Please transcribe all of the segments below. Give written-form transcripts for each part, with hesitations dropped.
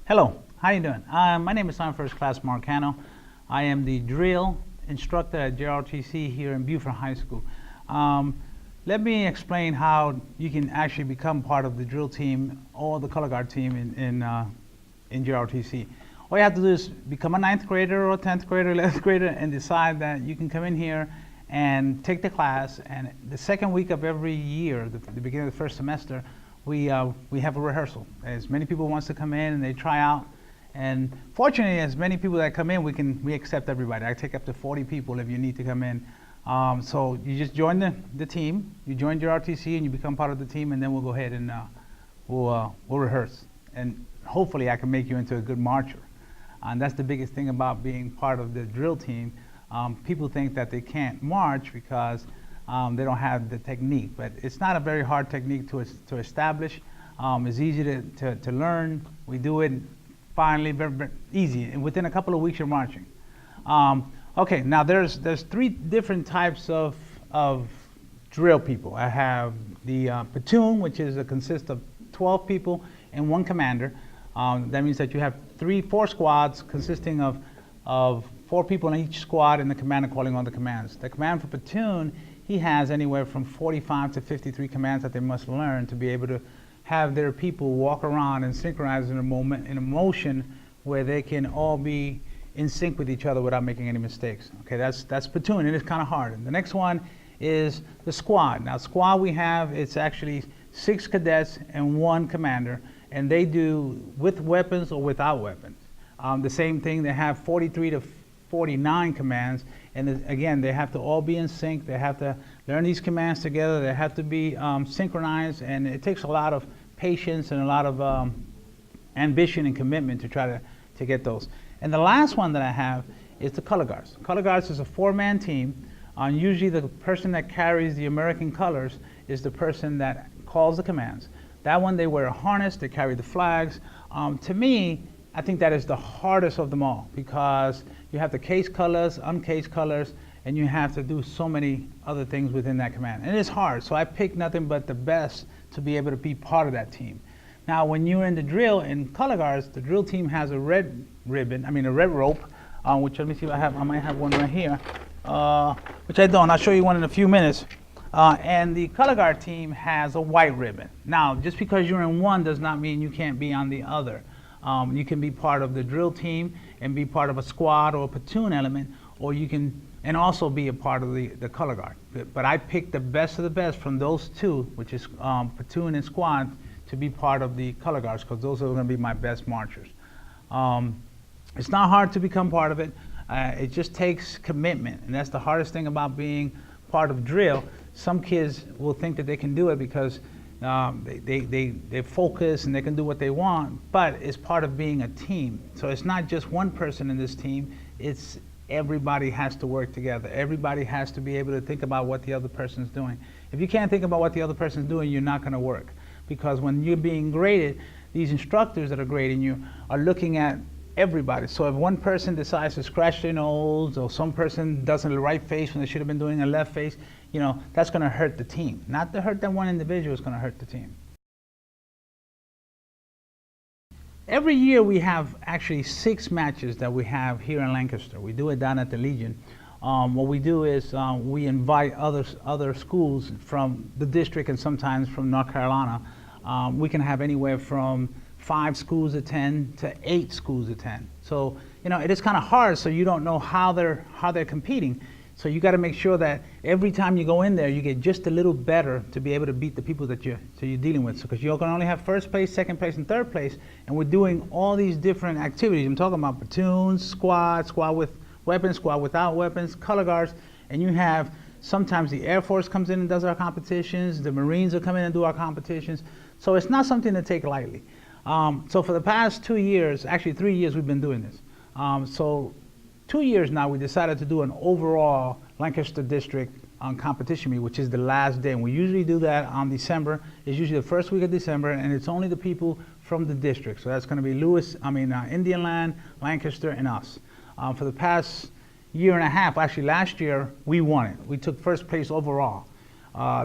Hello, how you doing? My name is Sergeant First Class Marcano. I am the drill instructor at JROTC here in Buford High School. Let me explain how you can actually become part of the drill team or the color guard team in JROTC. All you have to do is become a 9th grader or a 10th grader, 11th grader, and decide that you can come in here and take the class. And the second week of every year, the beginning of the first semester, we have a rehearsal. As many people wants to come in and they try out, and fortunately, as many people that come in, we accept everybody. I take up to 40 people if you need to come in. So you just join the team. You join your RTC and you become part of the team, and then we'll go ahead and we'll rehearse. And hopefully, I can make you into a good marcher. And that's the biggest thing about being part of the drill team. People think that they can't march because they don't have the technique, but it's not a very hard technique to establish. It's easy to learn. We do it finally very easy, and within a couple of weeks you're marching. Okay, now there's 3 different types of drill people. I have the platoon, which consists of 12 people and 1 commander. That means that you have 4 squads consisting of 4 people in each squad, and the commander calling on the commands. The command for platoon, he has anywhere from 45 to 53 commands that they must learn to be able to have their people walk around and synchronize in a motion where they can all be in sync with each other without making any mistakes. Okay, that's platoon, and it's kind of hard. And the next one is the squad. Now, squad it's actually 6 cadets and 1 commander, and they do with weapons or without weapons. The same thing, they have 43 to 49 commands, and again, they have to all be in sync. They have to learn these commands together. They have to be synchronized, and it takes a lot of patience and a lot of ambition and commitment to try to get those. And the last one that I have is the color guards. Color guards is a 4-man team. Usually the person that carries the American colors is the person that calls the commands. That one, they wear a harness, they carry the flags. To me, I think that is the hardest of them all, because you have the case colors, uncased colors, and you have to do so many other things within that command. And it's hard, so I picked nothing but the best to be able to be part of that team. Now, when you're in the drill in color guards, the drill team has a red rope, which, let me see if I might have one right here, which I don't. I'll show you one in a few minutes. And the color guard team has a white ribbon. Now, just because you're in one does not mean you can't be on the other. You can be part of the drill team and be part of a squad or a platoon element, or you can and also be a part of the color guard. But I picked the best of the best from those 2, which is platoon and squad, to be part of the color guards, because those are going to be my best marchers. It's not hard to become part of it. It just takes commitment, and that's the hardest thing about being part of drill. Some kids will think that they can do it because they focus and they can do what they want, but it's part of being a team. So it's not just one person in this team, it's everybody has to work together. Everybody has to be able to think about what the other person's doing. If you can't think about what the other person's doing, you're not going to work. Because when you're being graded, these instructors that are grading you are looking at everybody. So if one person decides to scratch their nose, or some person does a right face when they should have been doing a left face, that's going to hurt the team. Not to hurt that one individual, it's going to hurt the team. Every year we have actually 6 matches that we have here in Lancaster. We do it down at the Legion. What we do is we invite other schools from the district and sometimes from North Carolina. We can have anywhere from 5 schools attend to 8 schools attend. So it is kind of hard. So you don't know how they're competing. So you got to make sure that every time you go in there, you get just a little better to be able to beat the people that you're dealing with. So because you're going to only have 1st place, 2nd place, and 3rd place, and we're doing all these different activities. I'm talking about platoons, squad with weapons, squad without weapons, color guards, and you have sometimes the Air Force comes in and does our competitions. The Marines will come in and do our competitions. So it's not something to take lightly. So for the past 2 years, actually 3 years, we've been doing this. So 2 years now, we decided to do an overall Lancaster District competition meet, which is the last day. And we usually do that on December. It's usually the 1st week of December, and it's only the people from the district. So that's going to be Indian Land, Lancaster, and us. For the past year and a half, actually last year, we won it. We took 1st place overall.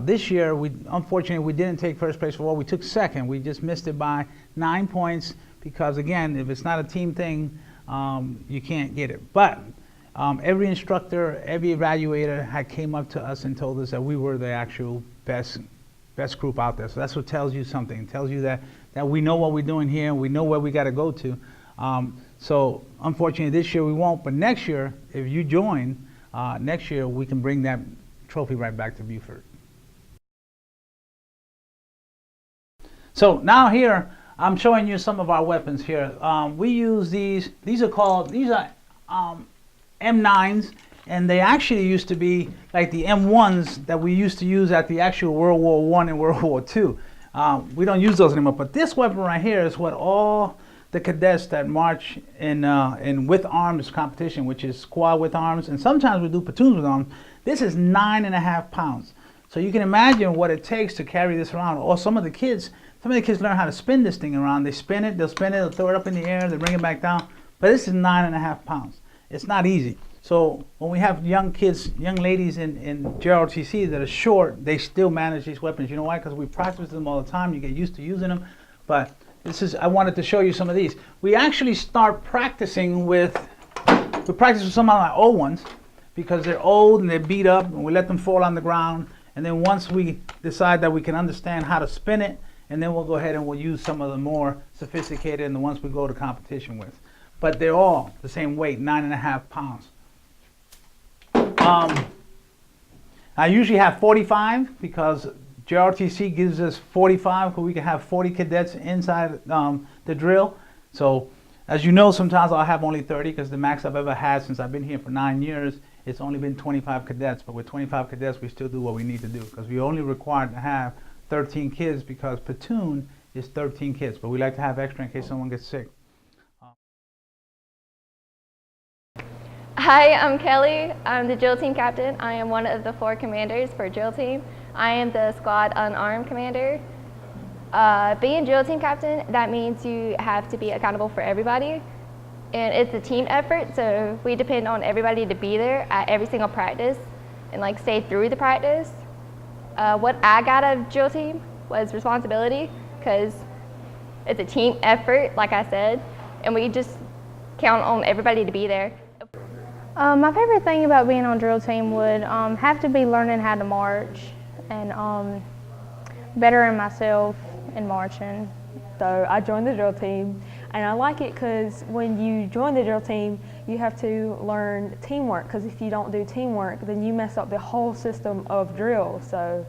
This year, unfortunately, we didn't take 1st place overall. We took 2nd. We just missed it by 9 points because again, if it's not a team thing, you can't get it. But every instructor, every evaluator had came up to us and told us that we were the actual best group out there. So that's what tells you something. It tells you that we know what we're doing here, and we know where we got to go to. So unfortunately this year we won't, but next year, if you join, next year we can bring that trophy right back to Buford. So now here, I'm showing you some of our weapons here. We use these are M9s, and they actually used to be like the M1s that we used to use at the actual World War I and World War II. We don't use those anymore, but this weapon right here is what all the cadets that march in with arms competition, which is squad with arms, and sometimes we do platoons with arms. This is 9.5 pounds. So you can imagine what it takes to carry this around. Or some of the kids learn how to spin this thing around. They spin it, they'll throw it up in the air, they bring it back down. But this is 9.5 pounds. It's not easy. So when we have young kids, young ladies in JROTC that are short, they still manage these weapons. You know why? Because we practice them all the time. You get used to using them. But I wanted to show you some of these. We actually start practicing with some of our old ones because they're old and they're beat up, and we let them fall on the ground. And then once we decide that we can understand how to spin it, and then we'll go ahead and we'll use some of the more sophisticated and the ones we go to competition with. But they're all the same weight, 9.5 pounds. I usually have 45 because JROTC gives us 45, because we can have 40 cadets inside the drill. So as you know, sometimes I'll have only 30 because the max I've ever had since I've been here for 9 years, it's only been 25 cadets. But with 25 cadets, we still do what we need to do because we only required to have 13 kids because platoon is 13 kids, but we like to have extra in case someone gets sick. Hi, I'm Kelly. I'm the drill team captain. I am one of the 4 commanders for drill team. I am the squad unarmed commander. Being drill team captain, that means you have to be accountable for everybody. And it's a team effort, so we depend on everybody to be there at every single practice and like stay through the practice. What I got out of drill team was responsibility, because it's a team effort, like I said, and we just count on everybody to be there. My favorite thing about being on drill team would have to be learning how to march and bettering myself in marching. So I joined the drill team, and I like it because when you join the drill team, you have to learn teamwork, because if you don't do teamwork, then you mess up the whole system of drill. So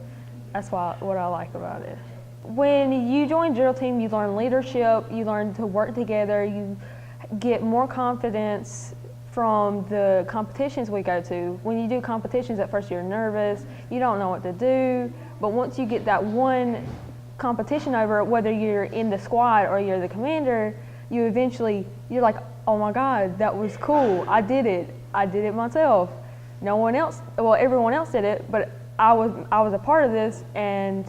that's what I like about it. When you join drill team, you learn leadership, you learn to work together, you get more confidence from the competitions we go to. When you do competitions, at first you're nervous, you don't know what to do, but once you get that one competition over, whether you're in the squad or you're the commander, you're like, oh my God, that was cool, I did it myself. No one else, well, everyone else did it, but I was a part of this and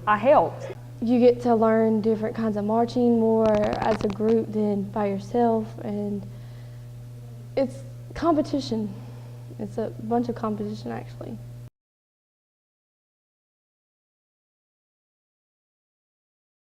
I helped. You get to learn different kinds of marching more as a group than by yourself, and it's competition. It's a bunch of competition actually.